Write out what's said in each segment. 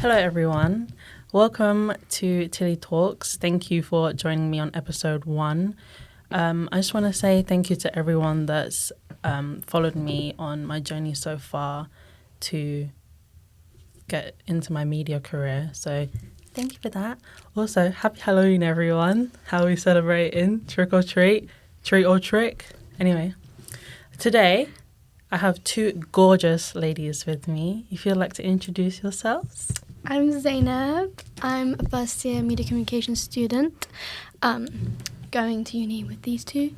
Hello, everyone. Welcome to Tilly Talks. Thank you for joining me on episode 1. I just want to say thank you to everyone that's followed me on my journey so far to get into my media career. So thank you for that. Also, happy Halloween, everyone. How are we celebrating? Trick or treat? Treat or trick? Anyway, today I have two gorgeous ladies with me. If you'd like to introduce yourselves. I'm Zeynep. I'm a first year media communication student, going to uni with these two.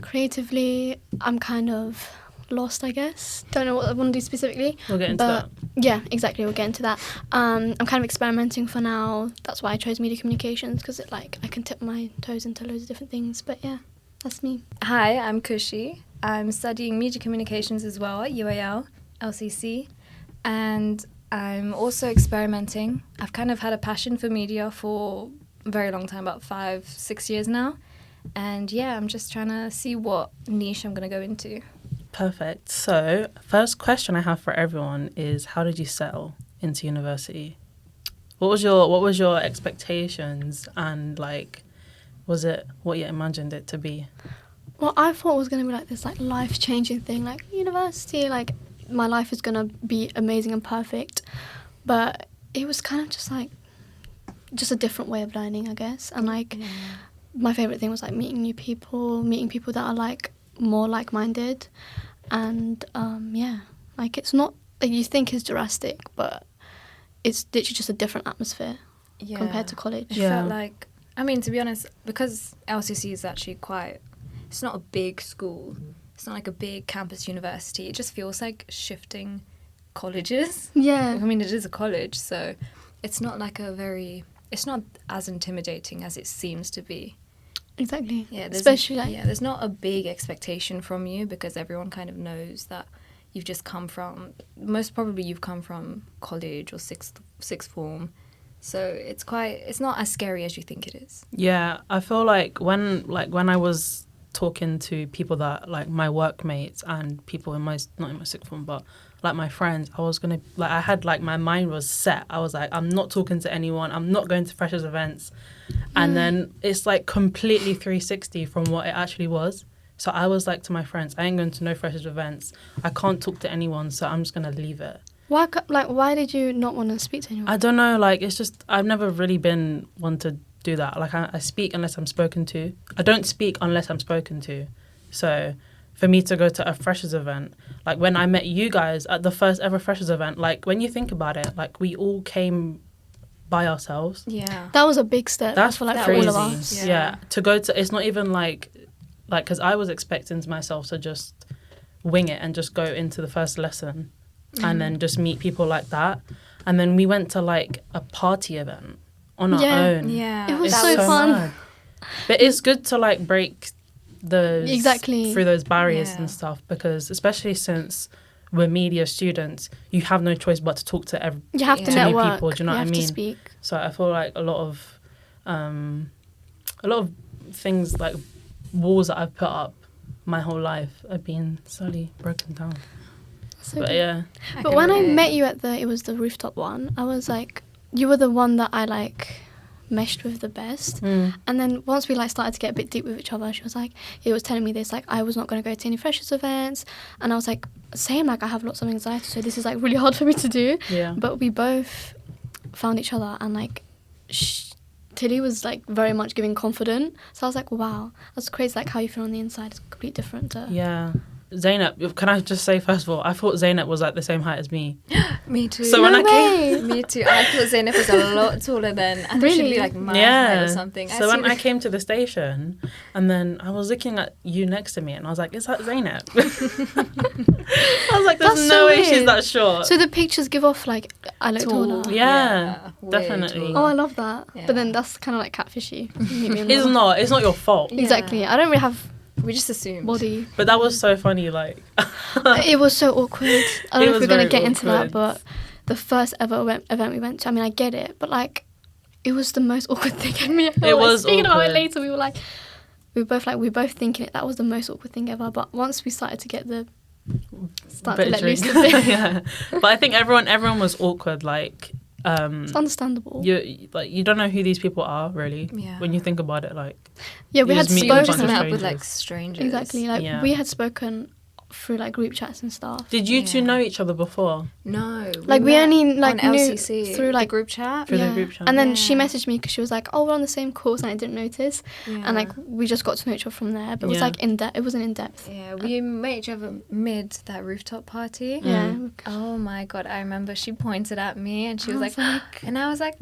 Creatively, I'm kind of lost, I guess. Don't know what I want to do specifically. We'll get into that. Yeah, exactly. We'll get into that. I'm kind of experimenting for now. That's why I chose media communications, because I can tip my toes into loads of different things. But yeah, that's me. Hi, I'm Khushi. I'm studying media communications as well at UAL, LCC, and I'm also experimenting. I've kind of had a passion for media for a very long time, about 5-6 years now. And yeah, I'm just trying to see what niche I'm going to go into. Perfect. So, first question I have for everyone is, how did you settle into university? What was your expectations, and was it what you imagined it to be? Well, I thought it was going to be this life-changing thing, university, my life is going to be amazing and perfect. But it was kind of just a different way of learning, I guess. And my favourite thing was meeting new people, meeting people that are more like-minded. And it's not, you think it's drastic, but it's literally just a different atmosphere compared to college. It felt to be honest, because LCC is actually it's not a big school. It's not like a big campus university. It just feels like shifting colleges. Yeah. I mean, it is a college, so it's not it's not as intimidating as it seems to be. Exactly. Yeah, there's not a big expectation from you, because everyone kind of knows that you've just come from, most probably you've come from college or sixth form. So it's not as scary as you think it is. Yeah, I feel when I was talking to people that my workmates and people not in my sixth form, but my friends, I was gonna I had my mind was set. I was I'm not talking to anyone, I'm not going to freshers events. And then it's completely 360 from what it actually was. So I was to my friends, I ain't going to no freshers events, I can't talk to anyone, so I'm just gonna leave it. Why did you not want to speak to anyone? I don't know, it's just I've never really been one to do that. I speak unless I'm spoken to. I don't speak unless I'm spoken to. So for me to go to a freshers event, when I met you guys at the first ever freshers event, when you think about it, we all came by ourselves. Yeah, that was a big step. That's for crazy. All of us. Yeah, to go to, it's not even because I was expecting myself to just wing it and just go into the first lesson and then just meet people like that. And then we went to a party event on our own. Yeah, it was so fun. Mad. But it's good to break those through those barriers and stuff, because especially since we're media students, you have no choice but to talk to you have to network. New people. Do you know what I mean? To speak. So I feel a lot of things, walls that I've put up my whole life are being slowly broken down. So but good. yeah. But when I met you it was the rooftop one, I was you were the one that I meshed with the best. And then once we started to get a bit deep with each other, she was he was telling me this, I was not going to go to any freshers events, and I was same, I have lots of anxiety, so this is really hard for me to do. Yeah. But we both found each other, and Tilly was very much giving confident, so I was wow, that's crazy. How you feel on the inside is completely different to... Yeah. Zeynep, can I just say, first of all, I thought Zeynep was the same height as me. Me too. So when I came... Me too. I thought Zeynep was a lot taller than... I thought she'd be my height or something. So when I came to the station, and then I was looking at you next to me, and I was is that Zeynep? I was there's no way she's that short. So the pictures give off I look taller. Yeah, definitely. Oh, I love that. Yeah. But then that's kind of catfishy. It's not your fault. Yeah. Exactly. I don't really have... We just assumed. Body. But that was so funny, It was so awkward. I don't know if we're going to get into that, but the first ever event we went to, I get it, but it was the most awkward thing ever. It was Speaking awkward. about it later, we were both thinking that was the most awkward thing ever. But once we started to get the start Bit to of let loose drink. a bit. Yeah. But I think everyone was awkward. Like, It's understandable. you don't know who these people are really. Yeah. When you think about it, like, Yeah, we you had just meet You a just bunch of met up spoken. with like strangers. strangers. Exactly. Like Yeah. we had spoken through like group chats and stuff. Did you two Yeah. know each other before? No. Like we met only like on knew LCC through the like group chat. Through the group chat. And then she Yeah. messaged me because she was like, "Oh, we're on the same course," and I didn't notice. Yeah. And like we just got to know each other from there, but it was Yeah. like in depth. It wasn't in depth. Yeah, we met each other mid that rooftop party. Yeah. Oh my god, I remember she pointed at me and she was I like, was like, and I was like,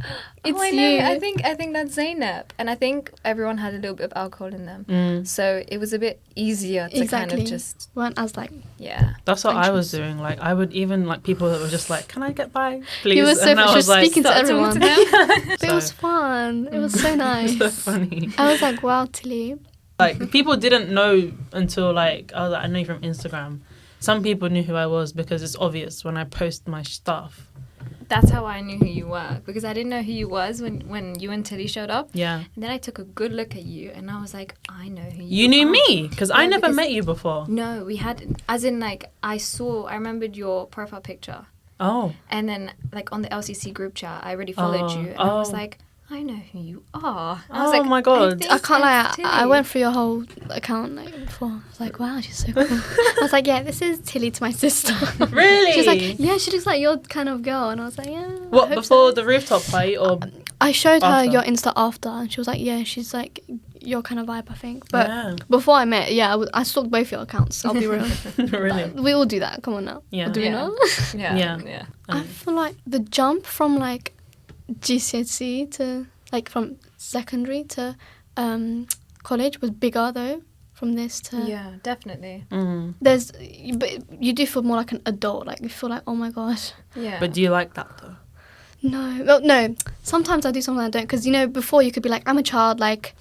It's I know. you. I think that's Zeynep, and I think everyone had a little bit of alcohol in them, Mm. so it was a bit easier to kind Exactly. of just weren't as like yeah. That's what I was Anxious. doing. Like, I would even like people that were just like, "Can I get by, please?" He was so and I she was was like, speaking to Start talking everyone. to them. But it was fun. It was so nice. so funny. I was like, wow, Tilly. Like, people didn't know until like I was like, I know you from Instagram. Some people knew who I was because it's obvious when I post my stuff. That's how I knew who you were, because I didn't know who you was when you and Tilly showed up. Yeah. And then I took a good look at you and I was like, I know who You knew are. me because I Yeah, never because- met you before. No, we had, as in like, I remembered your profile picture. Oh. And then like on the LCC group chat, I already followed you. And I was Oh. like, I know who you are. I was Oh like, my God. think I can't lie. that's I Tilly. went through your whole account like before. I was like, wow, she's so cool. I was like, yeah, this is Tilly to my sister. Really? She was like, yeah, she looks like your kind of girl. And I was like, yeah. I What, hope before so. the rooftop party or? I showed her after? your Insta after, and she was like, yeah, she's like your kind of vibe, I think. But Yeah. before I met, yeah, I stalked both your accounts. I'll be real. Really? We all do that. Come on now. Yeah. Or do we Yeah. not? Yeah. Yeah. Yeah. I feel like the jump from like GCSE to like from secondary to college was bigger though. From this to Yeah, definitely. Mm. but you do feel more like an adult. Like you feel like, oh my gosh. Yeah. But do you like that though? No, well, no. Sometimes I do, sometimes I don't. Because, you know, before you could be like, I'm a child, like,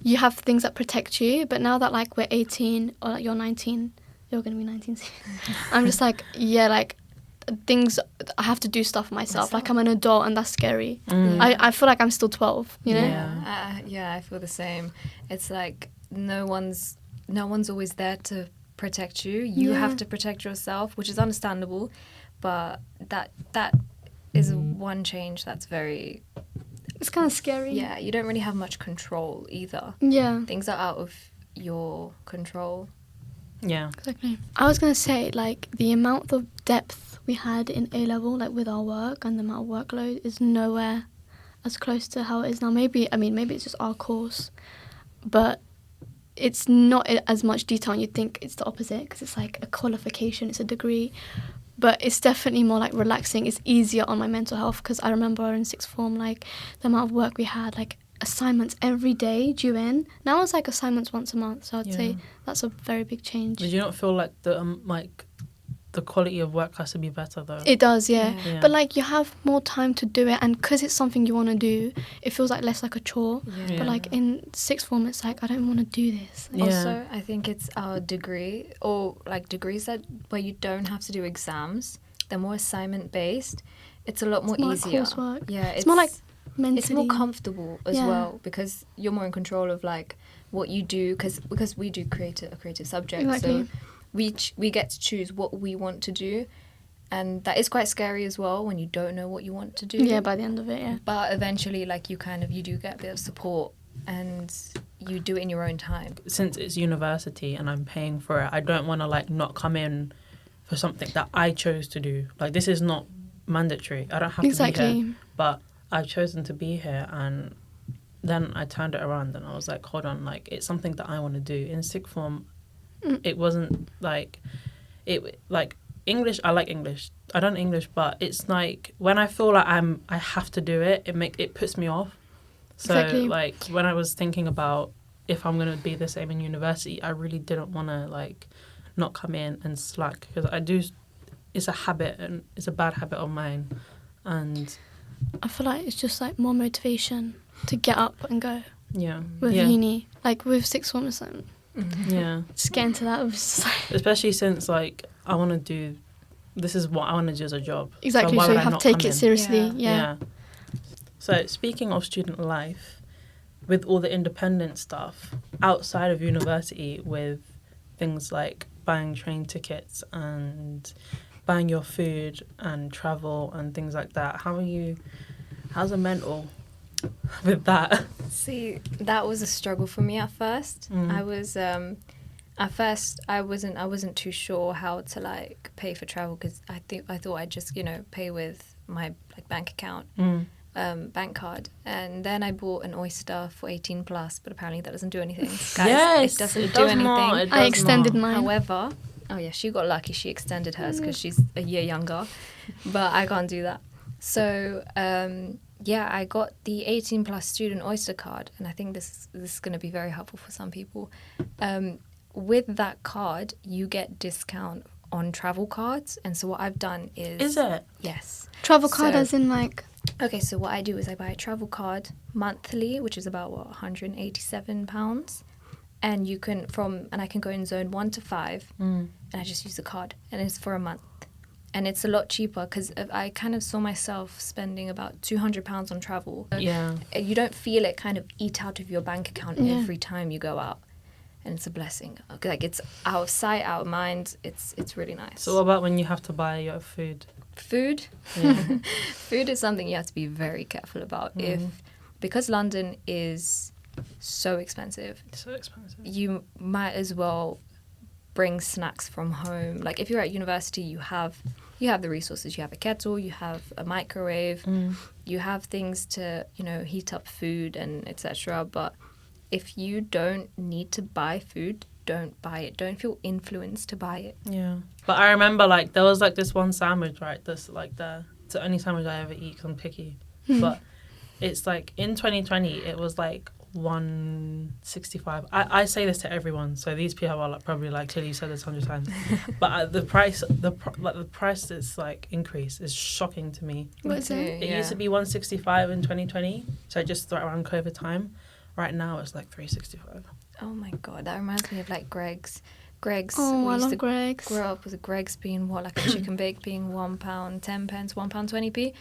you have things that protect you. But now that, like, we're 18 or, like, you're 19, you're going to be 19 soon. I'm just like, yeah, like, things, I have to do stuff myself. Like, I'm an adult and that's scary. Mm. I feel like I'm still 12, you know? Yeah. Yeah, I feel the same. It's like no one's always there to protect you. You Yeah. have to protect yourself, which is understandable. But that is one change that's very It's kind of scary. yeah. You don't really have much control either. Yeah, Things are out of your control. Yeah. exactly. I was going to say, like, the amount of depth we had in A-level, like, with our work and the amount of workload is nowhere as close to how it is now. Maybe it's just our course, but it's not as much detail, and you'd think it's the opposite because it's like a qualification, it's a degree. But it's definitely more like relaxing. It's easier on my mental health because I remember in sixth form, like the amount of work we had, like assignments every day due in. Now it's like assignments once a month. So I'd Yeah. say that's a very big change. Did you not feel like the quality of work has to be better though? It does, yeah. Yeah. But like you have more time to do it, and because it's something you want to do, it feels like less like a chore. Yeah. But like in sixth form, it's like I don't want to do this. Yeah. Also, I think it's our degree or like degrees that where you don't have to do exams. They're more assignment based. It's a lot more It's more like easier. coursework. Yeah, It's more like mentally. it's more comfortable as Yeah. well because you're more in control of like what you do because we do a creative subject. Exactly. So we get to choose what we want to do, and that is quite scary as well when you don't know what you want to do. Yeah, by the end of it, yeah. But eventually, like you do get a bit of support, and you do it in your own time. Since it's university and I'm paying for it, I don't want to like not come in for something that I chose to do. Like this is not mandatory. I don't have to be here. Exactly. But I've chosen to be here, and then I turned it around and I was like, hold on, like it's something that I want to do. In sixth form, it wasn't like English. I like English. I don't English, but it's like when I feel like I have to do it, it puts me off. So Exactly. like when I was thinking about if I'm gonna be the same in university, I really didn't want to like not come in and slack because I do. It's a habit and it's a bad habit of mine, and I feel like it's just like more motivation to get up and go yeah, with yeah, uni. Like with sixth form, it's like, yeah. just get into that. It was just like, Especially since like I want to do. This is what I want to do as a job. exactly, why so would you I have not to take come it in? seriously. Yeah. So speaking of student life, with all the independent stuff outside of university, with things like buying train tickets and buying your food and travel and things like that. How's the mental with that? See, that was a struggle for me at first. I was at first I wasn't too sure how to like pay for travel, because I thought I'd just pay with my like bank account, bank card, and then I bought an Oyster for 18 plus, but apparently that doesn't do anything. Guys, Yes, it doesn't it do does anything. not, it I does extended not. mine. However, oh yeah, she got lucky. She extended hers because she's a year younger, but I can't do that. So yeah, I got the 18 plus student Oyster card, and I think this is going to be very helpful for some people. With that card, you get discount on travel cards, and so what I've done is it? yes. Travel card So- as in like... Okay, so what I do is I buy a travel card monthly, which is about £187, and I can go in zone 1 to 5, and I just use the card, and it's for a month, and it's a lot cheaper because I kind of saw myself spending about £200 on travel. Yeah. You don't feel it kind of eat out of your bank account Yeah. every time you go out, and it's a blessing. Like, it's out of sight, out of mind. It's really nice. So what about when you have to buy your food? Food. Yeah. Food is something you have to be very careful about. Because London is so expensive, It's so expensive. you might as well bring snacks from home. Like, if you're at university, you have the resources. You have a kettle, you have a microwave, you have things to heat up food and etc. But if you don't need to buy food, don't buy it. Don't feel influenced to buy it. Yeah. But I remember, like, there was, like, this one sandwich, right? It's the only sandwich I ever eat because I'm picky. But it's, like, in 2020, it was, like, $165. I say this to everyone, so these people are, like, probably like, Tilly, you said this 100 times. But the price is, like, increase is shocking to me. What is it? It used to be 165 in 2020, so just around COVID time. Right now, it's, like, 365. Oh my god, that reminds me of like Greg's. Oh, we I used love to Greg's. grow up with a Greg's being like a chicken bake being £1 10 pence, £1.20.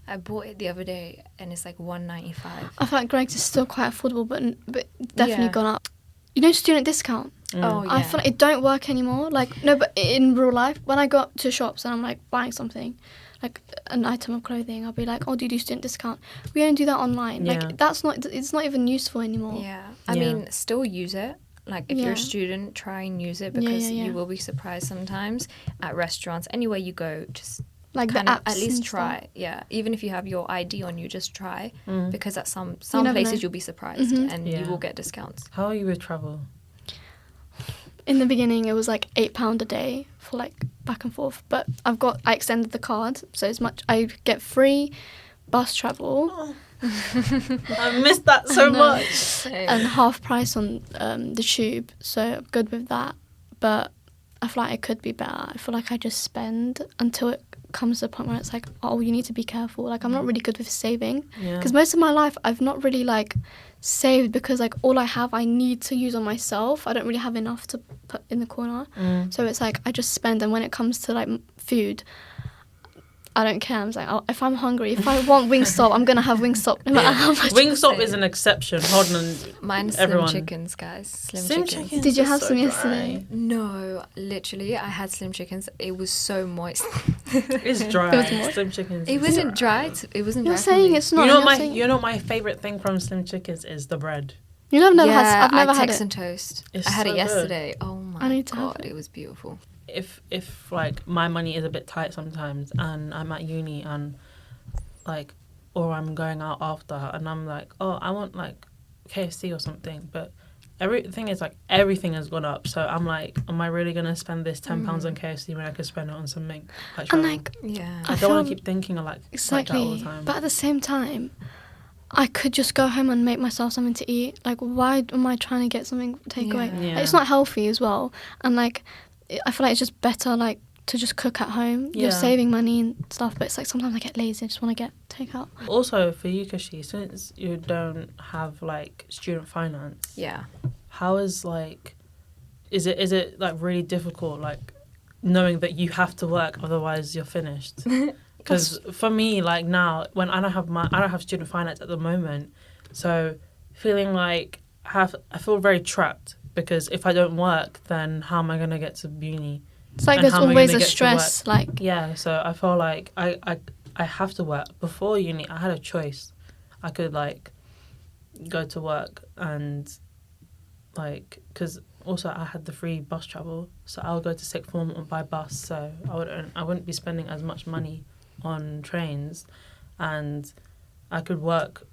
I bought it the other day and it's like £1.95. I feel like Greg's is still quite affordable, but definitely Yeah. gone up. Student discount. Oh yeah. I feel like it don't work anymore. Like, no, but in real life, when I go up to shops and I'm like buying something, like an item of clothing, I'll be like, oh, do you do student discount? We don't do that online. Yeah. Like, it's not even useful anymore. Yeah. I Yeah. mean, still use it. Like, if you're Yeah. a student, try and use it Yeah, because yeah. you will be surprised sometimes at restaurants. Anywhere you go, just Like the kind of apps at least and try. stuff. Yeah. Even if you have your ID on you, just try. Because at some never places know. you'll be surprised and Yeah. you will get discounts. How are you with travel? In the beginning, it was like £8 a day for like back and forth. But I extended the card, so it's much. I get free bus travel I missed that so No. much. and half price on the tube. So I'm good with that. But I feel like it could be better. I feel like I just spend until it comes to the point where it's like, oh, you need to be careful. Like, I'm not really good with saving. Yeah. Because most of my life, I've not really, like, saved because, like, all I have, I need to use on myself. I don't really have enough to put in the corner. So it's like, I just spend. And when it comes to, like, food, I don't care. I'm just like, oh, if I'm hungry, if I want Wingstop, I'm going to have Wingstop no matter how much. Wingstop is an exception. Hold on. Mine's Everyone. Slim Chickens, guys. Slim Slim Chickens. chickens. Did you are have so some dry. yesterday? No, literally, I had Slim Chickens. It was so moist. It's dry. It was more- Slim chickens. It is wasn't dry. It wasn't You're dry. for saying me. it's not. You know and you're my saying- you know my favorite thing from Slim Chickens is the bread. You know, I've never yeah, I've never I had text it. and toast. It's I had so it good. yesterday. Oh my I need to have god, it. it was beautiful. If like my money is a bit tight sometimes and I'm at uni and like or I'm going out after and I'm like, oh, I want like KFC or something, but everything has gone up, so I'm like, am I really gonna spend this £10 on KFC when I could spend it on something like And travel? like, Yeah. I I don't want feel- to keep thinking of like that all exactly. the time. But at the same time, I could just go home and make myself something to eat. Like, why am I trying to get something takeaway? Yeah. Yeah. Like, it's not healthy as well. And like, I feel like it's just better like to just cook at home. Yeah. You're saving money and stuff. But it's like sometimes I get lazy. I just want to get takeout. Also for you, Khushi, since you don't have like student finance, Yeah. how is like, is it like really difficult, like knowing that you have to work otherwise you're finished? Because for me, like now, when I don't have student finance at the moment, so feeling like I feel very trapped because if I don't work, then how am I going to get to uni? It's like And there's how am I always gonna a get to stress. Like, Yeah, so I feel like I have to work. Before uni, I had a choice. I could, like, go to work and, like, because also I had the free bus travel, so I'll go to sixth form by bus, so I wouldn't be spending as much money on trains, and I could work.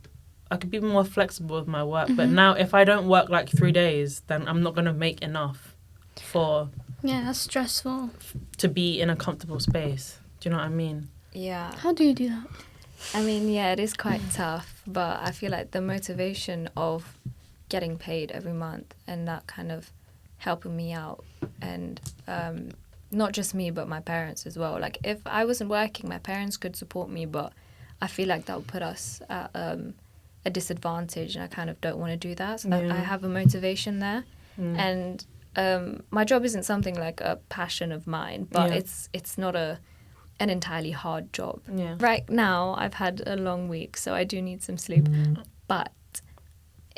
I could be more flexible with my work, but now if I don't work like 3 days, then I'm not gonna make enough for yeah, that's stressful. to be in a comfortable space. Do you know what I mean? Yeah. How do you do that? I mean, yeah, it is quite tough, but I feel like the motivation of getting paid every month and that kind of helping me out, and not just me, but my parents as well. Like, if I wasn't working, my parents could support me, but I feel like that would put us at a disadvantage, and I kind of don't want to do that. So that I have a motivation there. And my job isn't something like a passion of mine, but it's not an entirely hard job. Yeah. Right now, I've had a long week, so I do need some sleep. But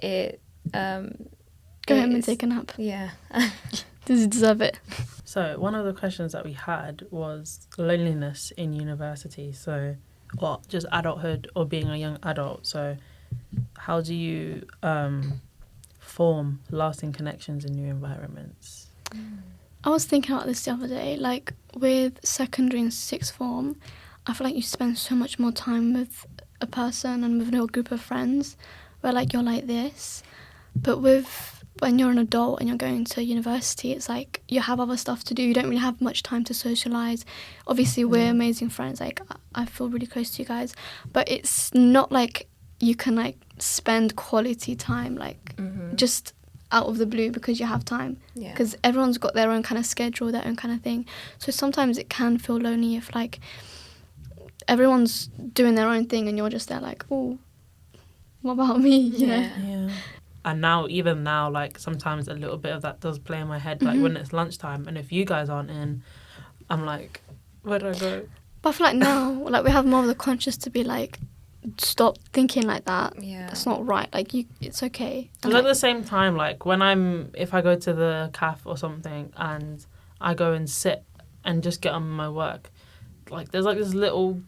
it Go home and take a nap. Yeah. Does it deserve it? So one of the questions that we had was loneliness in university. So, or just adulthood or being a young adult. So, how do you form lasting connections in new environments? I was thinking about this the other day. Like, with secondary and sixth form, I feel like you spend so much more time with a person and with a group of friends where, like, you're like this. But when you're an adult and you're going to university, it's like you have other stuff to do. You don't really have much time to socialise. Obviously, we're amazing friends. Like, I feel really close to you guys. But it's not like you can, like, spend quality time, like, just out of the blue because you have time. Because everyone's got their own kind of schedule, their own kind of thing. So sometimes it can feel lonely if, like, everyone's doing their own thing and you're just there like, oh, what about me? You know? Yeah. And even now, like, sometimes a little bit of that does play in my head. Like, when it's lunchtime and if you guys aren't in, I'm like, where do I go? But I feel like now, like, we have more of the conscience to be like, stop thinking like that. Yeah. That's not right. Like, it's okay. But at the same time, like, if I go to the cafe or something and I go and sit and just get on my work, like, there's, like, this little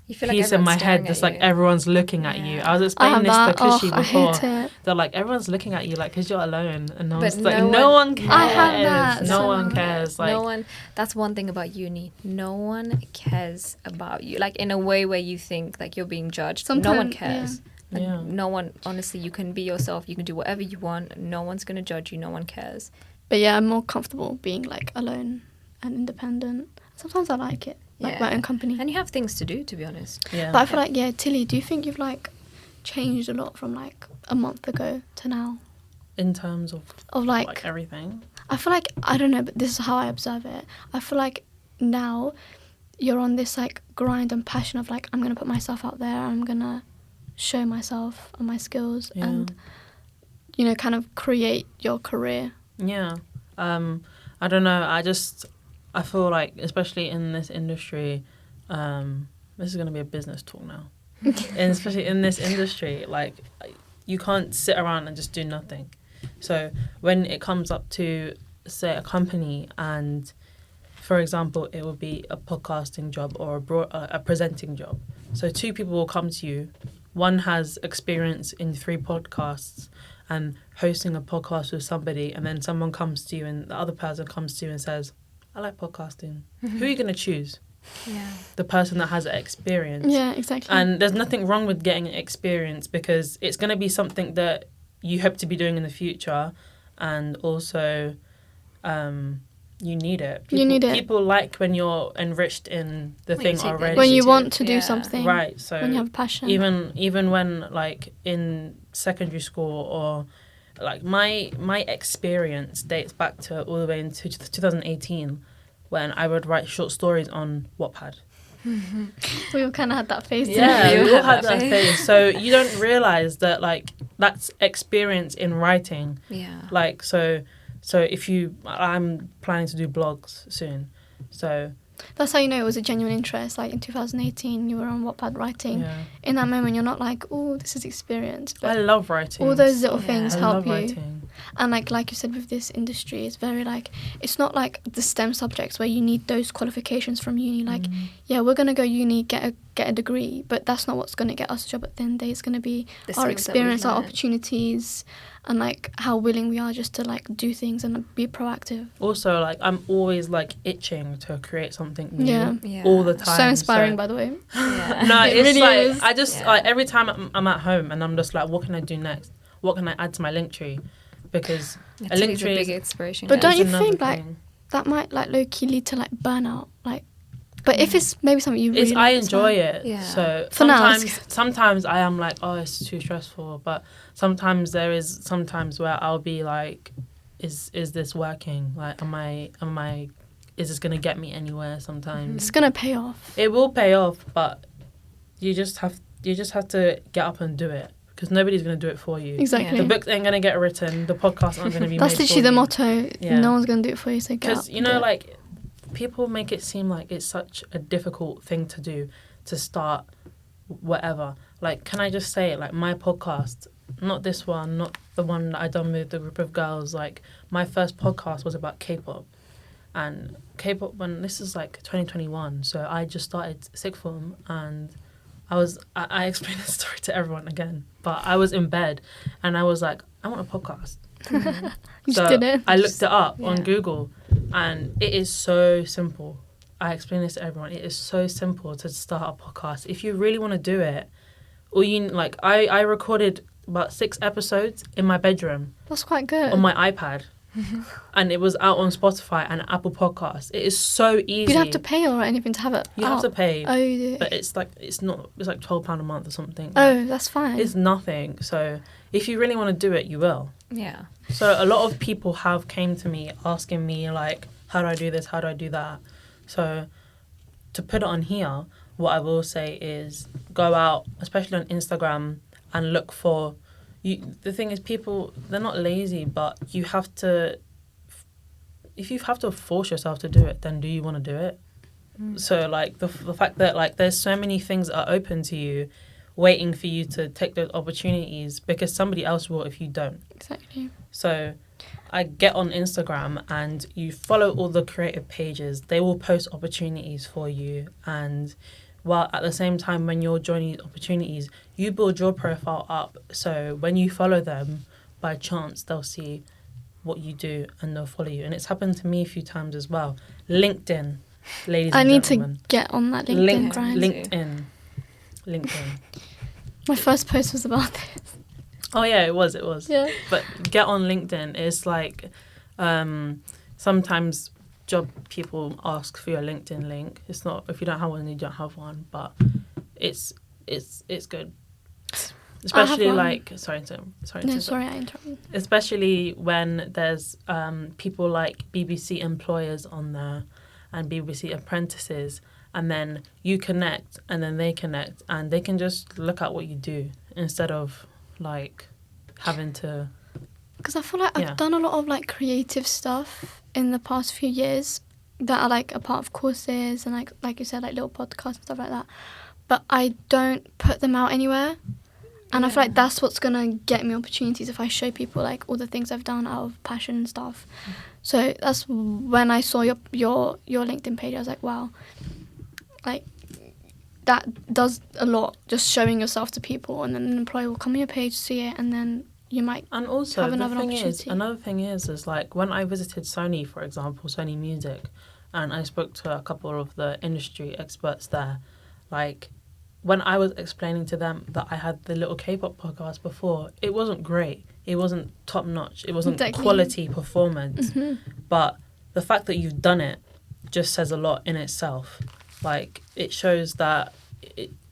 you feel piece in my head that's like everyone's looking at you. I was explaining this to Khushi before. I hate it. They're like, everyone's looking at you like because you're alone, and I was But like, no one cares. I have that. No one cares. Like, no one. That's one thing about uni. No one cares about you. Like, in a way where you think like you're being judged. No one cares. Yeah. No one. Honestly, you can be yourself. You can do whatever you want. No one's gonna judge you. No one cares. But yeah, I'm more comfortable being like alone and independent. Sometimes I like it. Like my own company. And you have things to do, to be honest. Yeah. But I feel like, Tilly, do you think you've like changed a lot from like a month ago to now? In terms of like everything? I feel like, I don't know, but this is how I observe it. I feel like now you're on this like grind and passion of like, I'm going to put myself out there. I'm going to show myself and my skills and, you know, kind of create your career. Yeah. I don't know. I feel like, especially in this industry, this is going to be a business talk now. And especially in this industry, like, you can't sit around and just do nothing. So when it comes up to, say, a company and, for example, it will be a podcasting job or a presenting job. So 2 people will come to you. One has experience in 3 podcasts and hosting a podcast with somebody, and then someone comes to you and the other person comes to you and says, I like podcasting. Who are you going to choose? Yeah. The person that has experience. Yeah, exactly. And there's nothing wrong with getting experience because it's going to be something that you hope to be doing in the future, and also you need it. People like when you're enriched in the thing already. When you want to do something. Right. So when you have passion. Even when, like, in secondary school, or like my experience dates back to all the way into 2018 when I would write short stories on Wattpad. We all kind of had that phase. Yeah, we all had that phase. So you don't realise that, like, that's experience in writing. Yeah. Like, so I'm planning to do blogs soon. So that's how you know it was a genuine interest. Like, in 2018, you were on Wattpad writing. Yeah. In that moment, you're not like, oh, this is experience. But I love writing. all those little things help you. Writing. And like you said, with this industry, it's very like, it's not like the STEM subjects where you need those qualifications from uni. Like, yeah, we're gonna go uni, get a degree, but that's not what's gonna get us a job at the end of the day. It's gonna be The our skills that experience, we've our learnt. opportunities, and like how willing we are just to like do things and be proactive. Also, like, I'm always like itching to create something new Yeah. all the time. So inspiring, by the way. Yeah. No, It it's really like is. I just Yeah. like every time I'm at home and I'm just like, what can I do next? What can I add to my link tree? Because a link Tilly's a tree big is inspiration. But guys. don't you another think, like, thing. that might like low key lead to like burnout? Like, but if it's maybe something you really It's like, I it's enjoy fine. it. Yeah. So For now, it's sometimes I am like, oh, it's too stressful. But sometimes there is sometimes where I'll be like, is this working? Like, am I is this gonna get me anywhere? Sometimes It's gonna pay off. it will pay off, but you just have to get up and do it because nobody's gonna do it for you. Exactly. The book ain't gonna get written. The podcast aren't gonna be That's made literally for the you. motto. Yeah. No one's gonna do it for you. So get Because up. you and know, do it. like, people make it seem like it's such a difficult thing to do, to start whatever. Like, can I just say, like, my podcast, not this one, not the one that I done with the group of girls. Like, my first podcast was about K-pop, and K-pop when this is like 2021. So I just started sixth form, and I explained the story to everyone again, but I was in bed, and I was like, I want a podcast. You So just did it. I looked it up on Yeah. Google, and it is so simple. I explain this to everyone. It is so simple to start a podcast. If you really want to do it, or you like, I recorded about 6 episodes in my bedroom That's quite good. on my iPad, and it was out on Spotify and Apple Podcasts. It is so easy. You'd have to pay or anything to have it. You have to pay, Oh, you do. but it's like it's like £12 a month or something. Oh, that's fine. It's nothing. So if you really want to do it, you will. Yeah. So a lot of people have came to me asking me like, how do I do this? How do I do that? So to put it on here, what I will say is go out, especially on Instagram, and look for you. The thing is, people, they're not lazy, but you have to. If you have to force yourself to do it, then do you want to do it? So like the fact that like there's so many things that are open to you, waiting for you to take those opportunities because somebody else will if you don't. Exactly. So I get on Instagram and you follow all the creative pages. They will post opportunities for you. And while at the same time, when you're joining these opportunities, you build your profile up. So when you follow them, by chance, they'll see what you do and they'll follow you. And it's happened to me a few times as well. LinkedIn, ladies I and need gentlemen. to get on that LinkedIn Link- grind. LinkedIn. My first post was about this. Oh yeah, it was. Yeah. But get on LinkedIn. It's like sometimes job people ask for your LinkedIn link. It's not, if you don't have one, you don't have one. But it's good. Especially one. like sorry. No, sorry, I interrupted. Especially when there's people like BBC employers on there and BBC apprentices, and then you connect and then they connect and they can just look at what you do instead of like having to. Because I feel like Yeah. I've done a lot of like creative stuff in the past few years that are like a part of courses and like you said, like little podcasts and stuff like that. But I don't put them out anywhere. And I feel like that's what's going to get me opportunities if I show people like all the things I've done out of passion and stuff. So that's when I saw your LinkedIn page, I was like, wow, like that does a lot, just showing yourself to people, and then an employer will come on your page, see it, and then you might And also, have the another thing is, opportunity. another thing is like when I visited Sony, for example, Sony Music, and I spoke to a couple of the industry experts there, like when I was explaining to them that I had the little K-pop podcast before, it wasn't great. It wasn't top notch. It wasn't Exactly. quality performance. But the fact that you've done it just says a lot in itself. Like it shows that,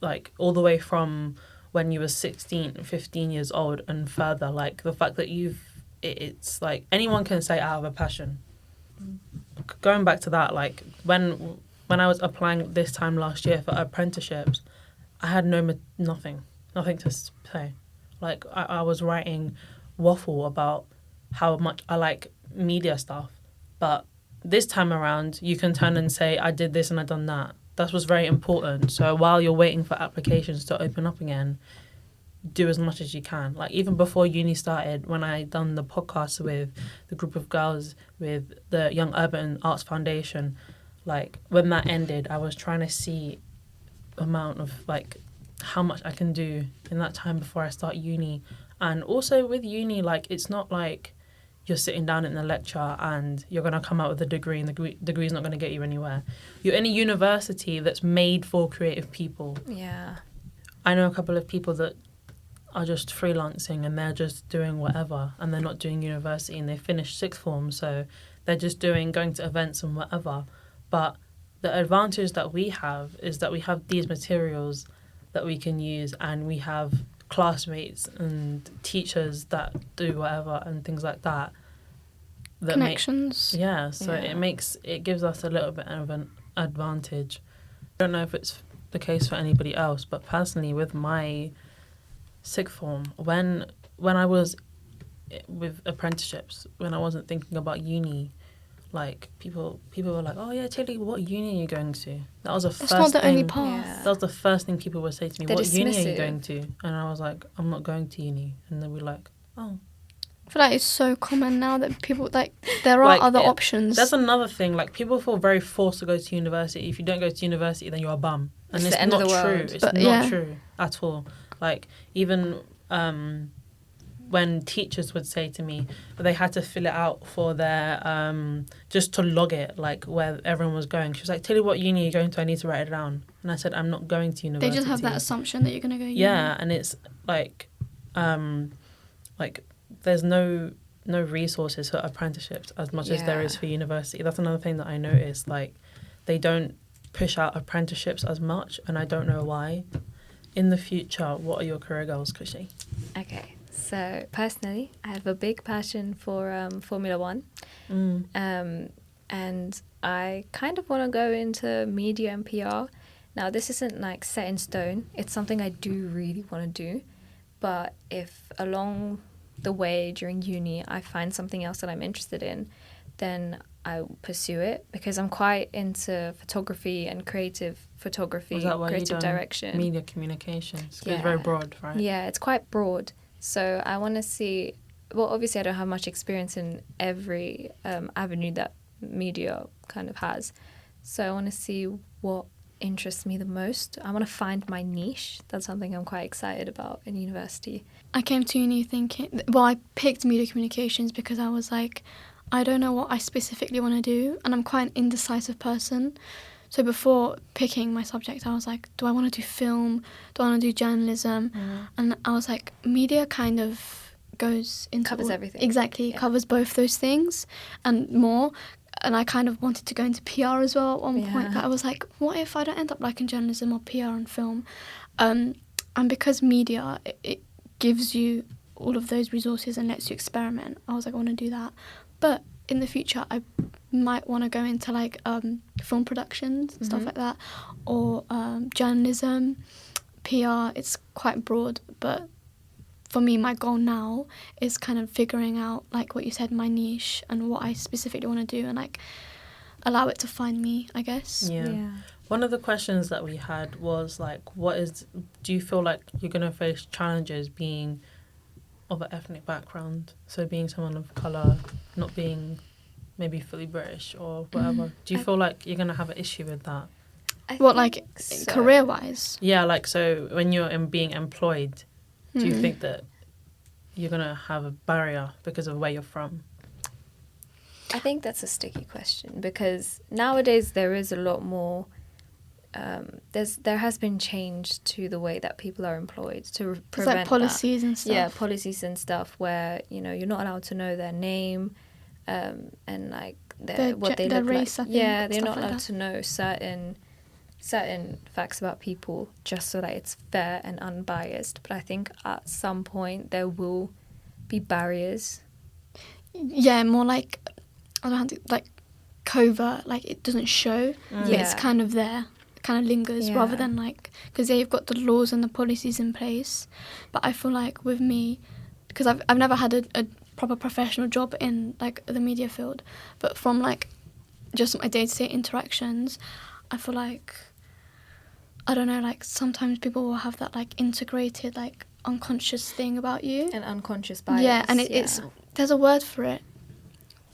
like all the way from when you were 16, 15 years old and further, like the fact that it's like anyone can say I have a passion. Going back to that, like when I was applying this time last year for apprenticeships, I had nothing to say. Like I was writing waffle about how much I like media stuff, but this time around you can turn and say I did this and I done that. That was very important. So while you're waiting for applications to open up again, do as much as you can. Like, even before uni started, when I done the podcast with the group of girls with the Young Urban Arts Foundation, like, when that ended, I was trying to see amount of, like, how much I can do in that time before I start uni. And also with uni, like, it's not like you're sitting down in a lecture and you're going to come out with a degree, and the degree is not going to get you anywhere. You're in a university that's made for creative people. Yeah. I know a couple of people that are just freelancing and they're just doing whatever, and they're not doing university, and they finished sixth form, so they're just going to events and whatever. But the advantage that we have is that we have these materials that we can use, and we have classmates and teachers that do whatever and things like that. Connections. It gives us a little bit of an advantage. I don't know if it's the case for anybody else, but personally with my sixth form, when I was with apprenticeships, when I wasn't thinking about uni, like, people were like, oh yeah, Tilly, what uni are you going to? That was the first thing. That's not the only path. Yeah. That was the first thing people would say to me. They're What uni are you dismissive. going to? And I was like, I'm not going to uni. And they were like, oh. I feel like it's so common now that people, like, there are Like, other options. That's another thing. Like, people feel very forced to go to university. If you don't go to university, then you're a bum. And It's it's the end of not the true. world. It's But, not yeah. true at all. Like, even when teachers would say to me, they had to fill it out for their, just to log it, like, where everyone was going. She was like, Tilly, what uni are you going to? I need to write it down. And I said, I'm not going to university. They just have that assumption that you're going to go uni. Yeah, and it's like there's no resources for apprenticeships as much as there is for university. That's another thing that I noticed. Like, they don't push out apprenticeships as much, and I don't know why. In the future, what are your career goals, Khushi? Okay. So personally, I have a big passion for Formula One. And I kind of want to go into media and PR. Now, this isn't like set in stone. It's something I do really want to do. But if along the way during uni I find something else that I'm interested in, then I pursue it, because I'm quite into photography and creative photography, Was that why creative you done direction. media communications? 'Cause Yeah. It's very broad, right? Yeah, it's quite broad. So I want to see, well, obviously I don't have much experience in every avenue that media kind of has. So I want to see what interests me the most. I want to find my niche. That's something I'm quite excited about in university. I came to uni thinking, well, I picked media communications because I was like, I don't know what I specifically want to do, and I'm quite an indecisive person. So before picking my subject, I was like, do I want to do film? Do I want to do journalism? And I was like, media kind of goes into... Covers everything. Exactly, Yeah. covers both those things and more. And I kind of wanted to go into PR as well at one point. But I was like, what if I don't end up liking journalism or PR and film? And because media, it gives you all of those resources and lets you experiment, I was like, I want to do that. But in the future, I might want to go into like film productions and stuff like that, or journalism, PR. It's quite broad, but for me, my goal now is kind of figuring out, like what you said, my niche and what I specifically want to do, and like allow it to find me, I guess. Yeah. One of the questions that we had was like, do you feel like you're going to face challenges being of an ethnic background? So being someone of colour, not being maybe fully British or whatever. Do you feel like you're going to have an issue with that? What, like career-wise? Yeah, like, so when you're being employed, do you think that you're going to have a barrier because of where you're from? I think that's a sticky question, because nowadays there is a lot more... there has been change to the way that people are employed to prevent It's like policies and stuff. Yeah, policies and stuff where, you know, you're not allowed to know their name and like what they their look race, like. I think, Yeah, they're stuff not like allowed that. to know certain facts about people just so that it's fair and unbiased. But I think at some point there will be barriers. Yeah, more like, I don't know, like covert, like it doesn't show, but it's Yeah. kind of there, kind of lingers, Yeah. rather than like, because you've got the laws and the policies in place. But I feel like with me, because I've never had a proper professional job in like the media field, but from like just my day-to-day interactions, I feel like, I don't know, like sometimes people will have that like integrated like unconscious thing about you. An unconscious bias. Yeah, and it's there's a word for it.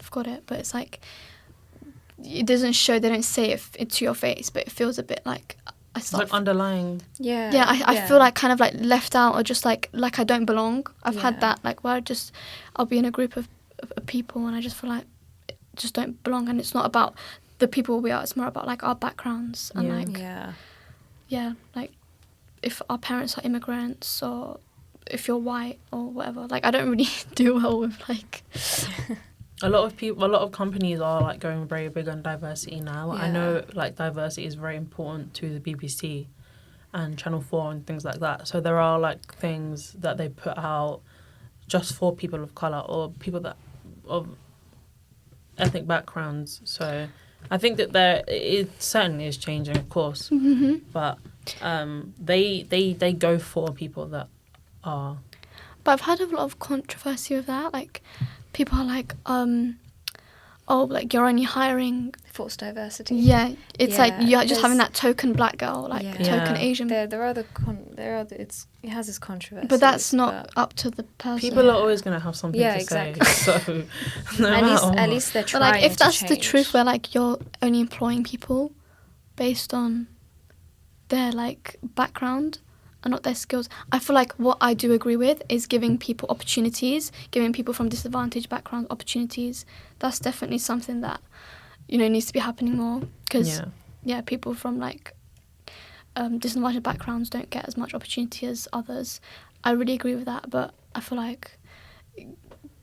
I forgot it, but it's like it doesn't show. They don't say it to your face, but it feels a bit like like underlying. Yeah. Yeah, I feel like kind of like left out, or just like I don't belong. I've had that, like, where I'll be in a group of people and I just feel like I just don't belong, and it's not about the people we are, it's more about like our backgrounds and like if our parents are immigrants or if you're white or whatever. Like, I don't really do well with like a lot of companies are like going very big on diversity now. I know like diversity is very important to the BBC and Channel 4 and things like that. So there are like things that they put out just for people of colour or people that of ethnic backgrounds. So I think that it certainly is changing, of course, but they go for people that are. But I've had a lot of controversy with that. Like, people are like, oh, like, you're only hiring forced diversity. Yeah, it's like you're just having that token black girl, like token Asian. There are it has this controversy. But that's not up to the person. People are always going to have something to say. So at least they're trying. But like, if that's to the truth, where like you're only employing people based on their like background and not their skills, I feel like what I do agree with is giving people opportunities, giving people from disadvantaged backgrounds opportunities. That's definitely something that, you know, needs to be happening more, because people from like disadvantaged backgrounds don't get as much opportunity as others. I really agree with that, but I feel like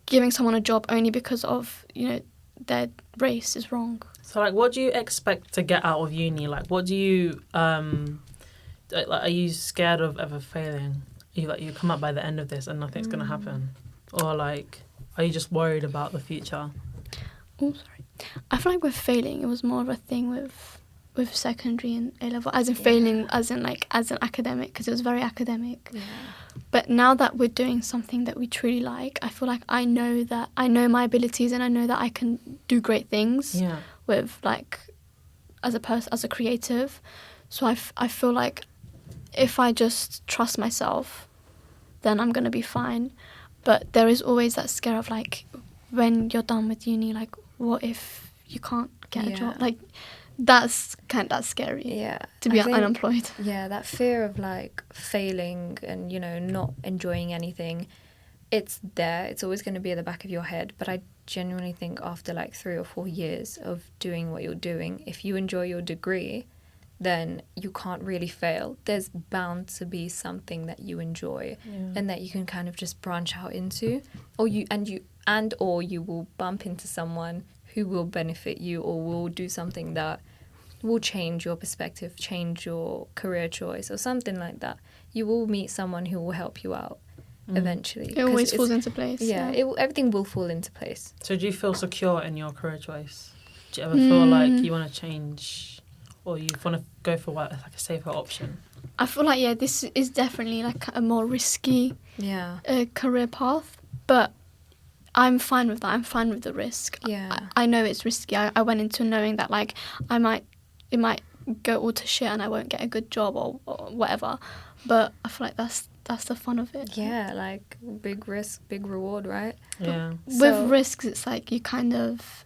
giving someone a job only because of, you know, their race is wrong. So like, what do you expect to get out of uni? Like, what do you like, are you scared of ever failing? You come up by the end of this and nothing's gonna happen, or like, are you just worried about the future? Oh, sorry. I feel like with failing, it was more of a thing with secondary and A-level, as in failing, as in academic, because it was very academic. Yeah. But now that we're doing something that we truly like, I feel like I know my abilities, and I know that I can do great things with, like, as a person, as a creative. So I feel like if I just trust myself, then I'm going to be fine. But there is always that scare of, like, when you're done with uni, like, what if you can't get a job? Like, that's scary. Yeah. To be unemployed. Yeah, that fear of like failing and, you know, not enjoying anything, it's there. It's always going to be at the back of your head. But I genuinely think after like 3 or 4 years of doing what you're doing, if you enjoy your degree, then you can't really fail. There's bound to be something that you enjoy and that you can kind of just branch out into, or you will bump into someone who will benefit you, or will do something that will change your perspective, change your career choice, or something like that. You will meet someone who will help you out eventually. It always falls into place. Yeah, everything will fall into place. So do you feel secure in your career choice? Do you ever feel like you want to change, or you want to go for like a safer option? I feel like, this is definitely like a more risky career path, but I'm fine with that. I'm fine with the risk. Yeah. I know it's risky. I went into knowing that, like, it might go all to shit and I won't get a good job or whatever. But I feel like that's the fun of it. Yeah, like, big risk, big reward, right? Yeah. With risks, it's like you kind of,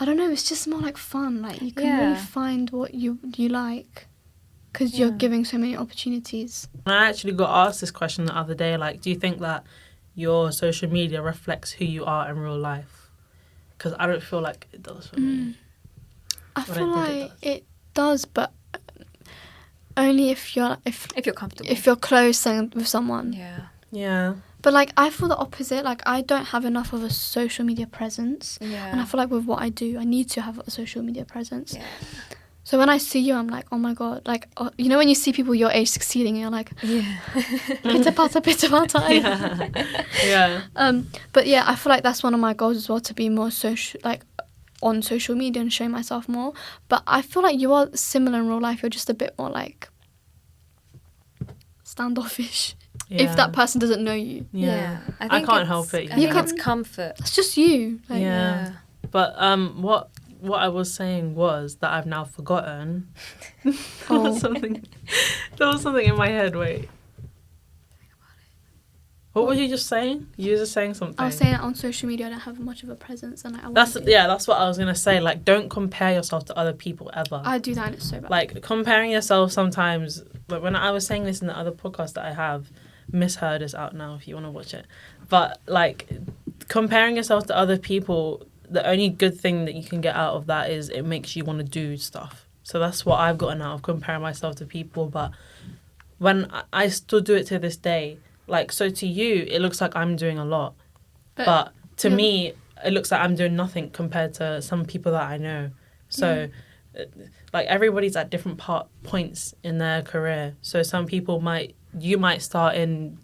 I don't know, it's just more like fun. Like, you can really find what you like, because you're giving so many opportunities. I actually got asked this question the other day, like, do you think that your social media reflects who you are in real life? Because I don't feel like it does for me. I feel like it does, but only if you're comfortable, if you're close and with someone. Yeah. But like, I feel the opposite. Like, I don't have enough of a social media presence, and I feel like with what I do, I need to have a social media presence. Yeah. So when I see you, I'm like, oh my god, like, you know, when you see people your age succeeding, you're like, pitter patter. Yeah. But yeah, I feel like that's one of my goals as well, to be more social, like, on social media and show myself more. But I feel like you are similar in real life. You're just a bit more like standoffish. If that person doesn't know you. Yeah. I can't help it. I think it's comfort. It's just you. Like, But what I was saying was that I've now forgotten. There was something in my head. Wait. What were you just saying? You were just saying something. I was saying that on social media I don't have much of a presence, and like, that's what I was gonna say. Like, don't compare yourself to other people ever. I do that, and it's so bad. Like, comparing yourself sometimes. Like, when I was saying this in the other podcast that I have, Misheard is out now if you want to watch it. But like, comparing yourself to other people, the only good thing that you can get out of that is it makes you want to do stuff. So that's what I've gotten out of comparing myself to people. But when I still do it to this day. Like, so to you, it looks like I'm doing a lot. But to me, it looks like I'm doing nothing compared to some people that I know. So, like, everybody's at different points in their career. So some people you might start in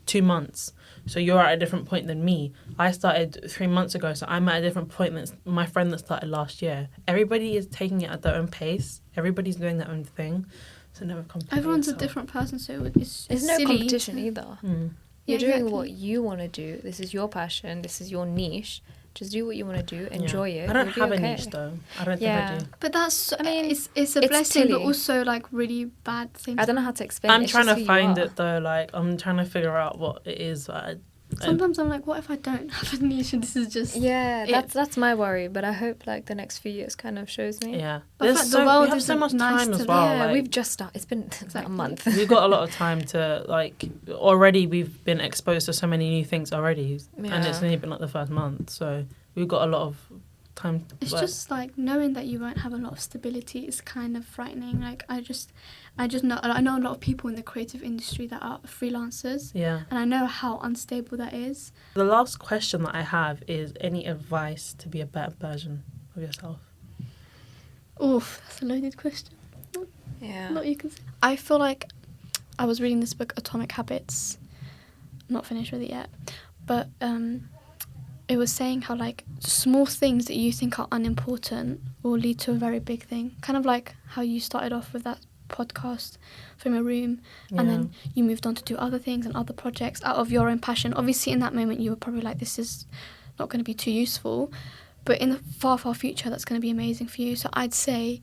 2 months. So you're at a different point than me. I started 3 months ago, so I'm at a different point than my friend that started last year. Everybody is taking it at their own pace. Everybody's doing their own thing. So never compare Everyone's yourself. a different person, so it's There's no silly. competition either. Mm. You're doing exactly. what you want to do. This is your passion. This is your niche. Just do what you want to do. Enjoy it. I don't You'll be have okay. a niche though. I don't think I do. But that's, I mean, it's a it's blessing, but silly. also like really bad things. I don't know how to explain it. I'm It's trying just to who find you are. it though. Like, I'm trying to figure out what it is. Sometimes I'm like, what if I don't have a niche and this is just... Yeah, that's my worry. But I hope like the next few years kind of shows me. Yeah, But there's fact, so the world we have so isn't much nice time to as well. Yeah, like, we've just started. It's been about a Exactly. month. we've got a lot of time to like. Already, we've been exposed to so many new things already, and it's only been like the first month. So we've got a lot of time. It's just like knowing that you won't have a lot of stability is kind of frightening. Like I know a lot of people in the creative industry that are freelancers, yeah. and I know how unstable that is. The last question that I have is any advice to be a better version of yourself. Oof, that's a loaded question. Yeah. Not you can say. I feel like I was reading this book, Atomic Habits. I'm not finished with it yet, but it was saying how like small things that you think are unimportant will lead to a very big thing. Kind of like how you started off with that podcast from a room, and then you moved on to do other things and other projects out of your own passion. Obviously, in that moment, you were probably like, this is not going to be too useful, but in the far, far future, that's going to be amazing for you. So I'd say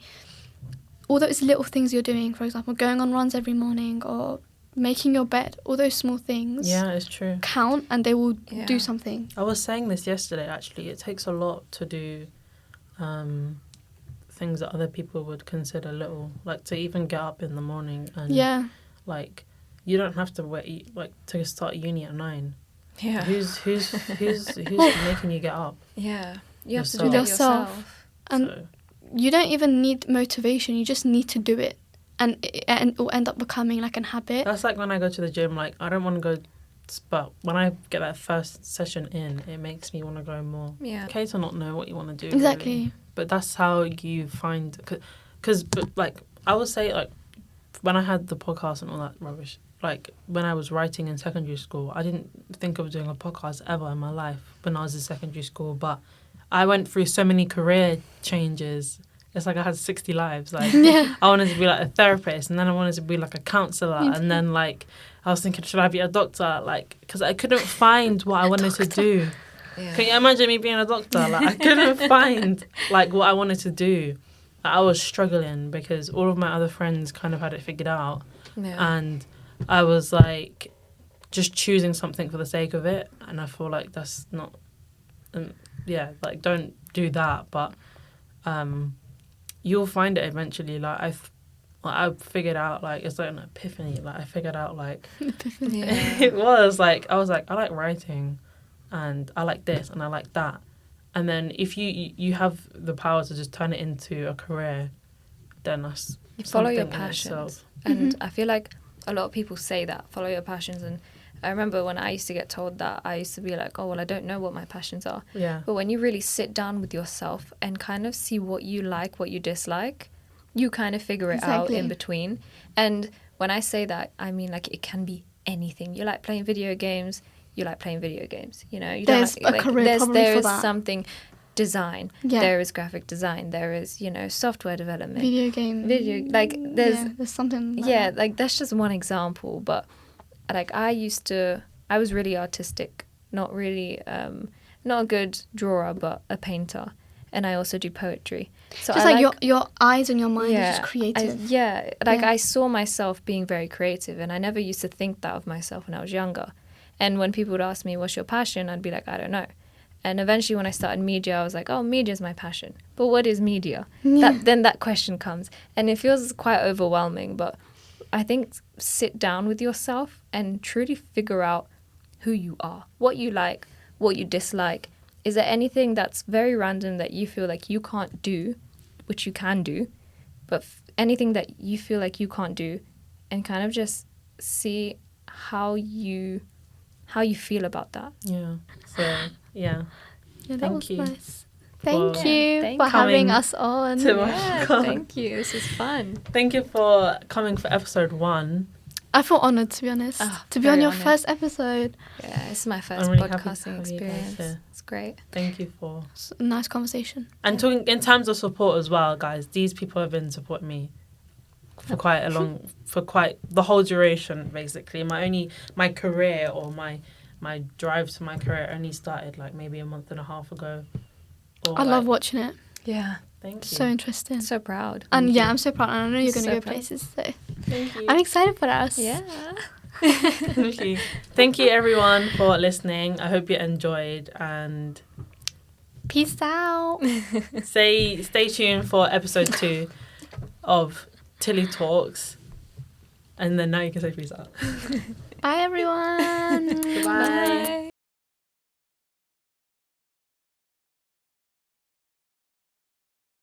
all those little things you're doing, for example, going on runs every morning or making your bed, all those small things it's true. count, and they will do something. I was saying this yesterday, actually. It takes a lot to do things that other people would consider little. Like, to even get up in the morning and, like, you don't have to wait, like, to start uni at 9. Yeah. Who's making you get up? Yeah. You have to Yourself. do that Yourself. yourself. And So, you don't even need motivation, you just need to do it. And it will end up becoming like an habit. that's like when I go to the gym, like, I don't want to go, but when I get that first session in, it makes me want to go more. Yeah. Okay to not know what you want to do. Exactly. Really. But that's how you find... Because, like, I would say, like, when I had the podcast and all that rubbish, like, when I was writing in secondary school, I didn't think of doing a podcast ever in my life when I was in secondary school. But I went through so many career changes. It's like I had 60 lives. Like, I wanted to be, like, a therapist, and then I wanted to be, like, a counsellor. And then, like, I was thinking, should I be a doctor? Like, because I couldn't find what I wanted to do. Yeah. Can you imagine me being a doctor? Like, I couldn't find, like, what I wanted to do. I was struggling because all of my other friends kind of had it figured out. Yeah. And I was, like, just choosing something for the sake of it. And I feel like that's not... like, don't do that. But you'll find it eventually. Like, I figured out, like, it's like an epiphany. Like, I figured out, like... Yeah. It was, like, I was like, I like writing. And I like this and I like that. And then if you have the power to just turn it into a career, then that's You follow your something in passions. itself. And I feel like a lot of people say that, follow your passions. And I remember when I used to get told that, I used to be like, oh, well, I don't know what my passions are. Yeah. But when you really sit down with yourself and kind of see what you like, what you dislike, you kind of figure it out in between. And when I say that, I mean, like, it can be anything. You like playing video games, you like playing video games. You know, you There's don't a like, career probably there for is that. something design. Yeah. There is graphic design. There is, you know, software development. Video game. Like, there's something like that. like, that's just one example. But, like, I was really artistic. Not really, not a good drawer, but a painter. And I also do poetry. So Just I like your eyes and your mind are just I creative. I saw myself being very creative, and I never used to think that of myself when I was younger. And when people would ask me, what's your passion? I'd be like, I don't know. And eventually when I started media, I was like, oh, media is my passion. But what is media? Then that question comes. And it feels quite overwhelming. But I think sit down with yourself and truly figure out who you are, what you like, what you dislike. Is there anything that's very random that you feel like you can't do, which you can do, but anything that you feel like you can't do, and kind of just see how you feel about that. Yeah. So, yeah. Yeah, that Thank was you. nice. Thank for you thank for you. having Coming us on. to my Yeah, podcast. thank you. This is fun. Thank you for coming for episode 1. I feel honoured, to be honest, Oh, to be on very your honoured. first episode. Yeah, it's my first really happy to podcasting have you guys experience. here. It's great. Thank you for... It's a nice conversation. And talking in terms of support as well, guys, these people have been supporting me for quite the whole duration, basically. My career or my drive to my career only started like maybe a month and a half ago. Or I love watching it. Yeah, Thank you. So interesting. so proud. And Thank yeah, you. I'm so proud. And I know you're going to So go proud. places. So Thank you. I'm excited for us. Yeah. Thank you. Thank you everyone for listening. I hope you enjoyed, and Peace out. stay tuned for episode 2 of Tilly Talks. And then now you can say peace out. Bye, everyone. Goodbye.